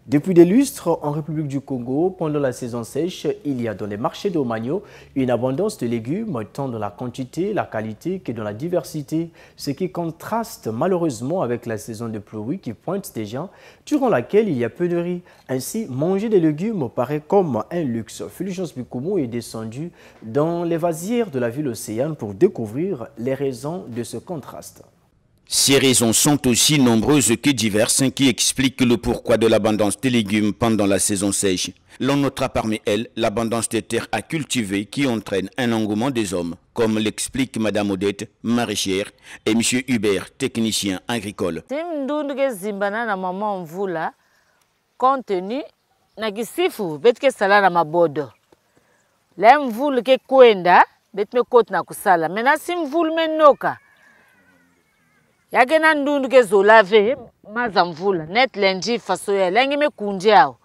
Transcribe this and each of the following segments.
Depuis des lustres, en République du Congo, pendant la saison sèche, il y a dans les marchés de Omagno une abondance de légumes, tant dans la quantité, la qualité que dans la diversité, ce qui contraste malheureusement avec la saison de pluie qui pointe déjà, durant laquelle il y a peu de riz. Ainsi, manger des légumes paraît comme un luxe. Fulgence Bikoumou est descendu dans les vasières de la ville océane pour découvrir les raisons de ce contraste. Ces raisons sont aussi nombreuses que diverses qui expliquent le pourquoi de l'abondance des légumes pendant la saison sèche. L'on notera parmi elles l'abondance des terres à cultiver qui entraîne un engouement des hommes, comme l'explique Madame Odette, maraîchère, et M. Hubert, technicien agricole. Compte tenu na kisifu betike sala na mabodo la mvulu ke kwenda betme kot na kusala mena si mvulu menoka yake na ndundu ke zolave maza mvula net lenji faso ya lengi me kunjao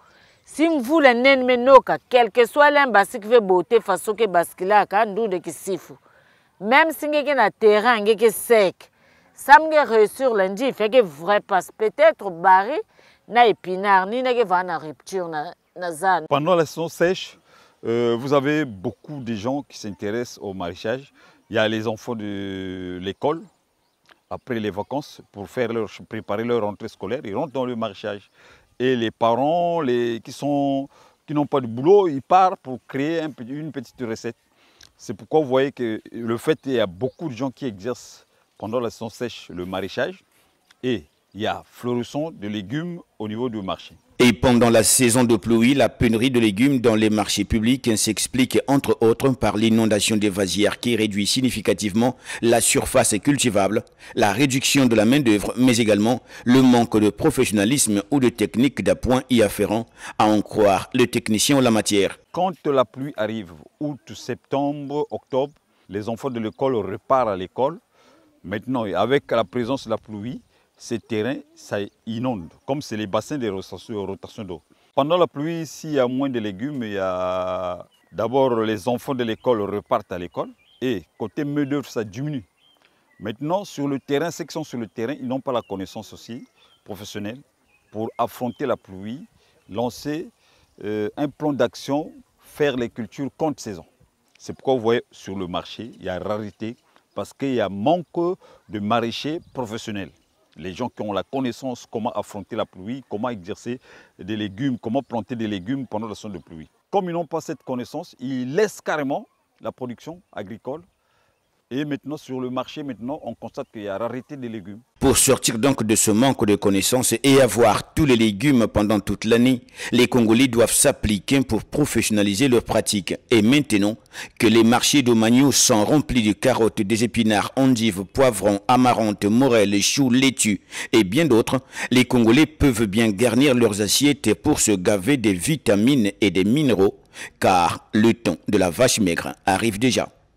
si mvula nen menoka quelque soit l'embasi qui veut beauté faso ke baskila ka ndundu kisifu même si ngeke na terrain ngeke sec samge réussir lenji fait que vrai passe peut-être bari na épinard ni na va na rupture na zone. Pendant la saison sèche, vous avez beaucoup de gens qui s'intéressent au maraîchage. Il y a les enfants de l'école, après les vacances, pour préparer leur rentrée scolaire, ils rentrent dans le maraîchage. Et les parents qui n'ont pas de boulot, ils partent pour créer une petite recette. C'est pourquoi vous voyez que le fait qu'il y a beaucoup de gens qui exercent pendant la saison sèche le maraîchage et il y a florisson de légumes au niveau du marché. Et pendant la saison de pluie, la pénurie de légumes dans les marchés publics s'explique entre autres par l'inondation des vasières qui réduit significativement la surface cultivable, la réduction de la main-d'œuvre, mais également le manque de professionnalisme ou de techniques d'appoint y afférent, à en croire les techniciens en la matière. Quand la pluie arrive, août, septembre, octobre, les enfants de l'école repartent à l'école. Maintenant, avec la présence de la pluie, ces terrains, ça inonde, comme c'est les bassins de rotation d'eau. Pendant la pluie, s'il y a moins de légumes, il y a d'abord les enfants de l'école repartent à l'école et côté main-d'œuvre, ça diminue. Maintenant, sur le terrain, ceux qui sont sur le terrain, ils n'ont pas la connaissance aussi professionnelle pour affronter la pluie, lancer un plan d'action, faire les cultures contre saison. C'est pourquoi vous voyez sur le marché, il y a rareté parce qu'il y a manque de maraîchers professionnels. Les gens qui ont la connaissance comment affronter la pluie, comment exercer des légumes, comment planter des légumes pendant la saison de pluie. Comme ils n'ont pas cette connaissance, ils laissent carrément la production agricole. Et maintenant, sur le marché, on constate qu'il y a rareté des légumes. Pour sortir donc de ce manque de connaissances et avoir tous les légumes pendant toute l'année, les Congolais doivent s'appliquer pour professionnaliser leurs pratiques. Et maintenant que les marchés d'Omagno sont remplis de carottes, des épinards, endives, poivrons, amarantes, morelles, choux, laitues et bien d'autres, les Congolais peuvent bien garnir leurs assiettes pour se gaver des vitamines et des minéraux, car le temps de la vache maigre arrive déjà.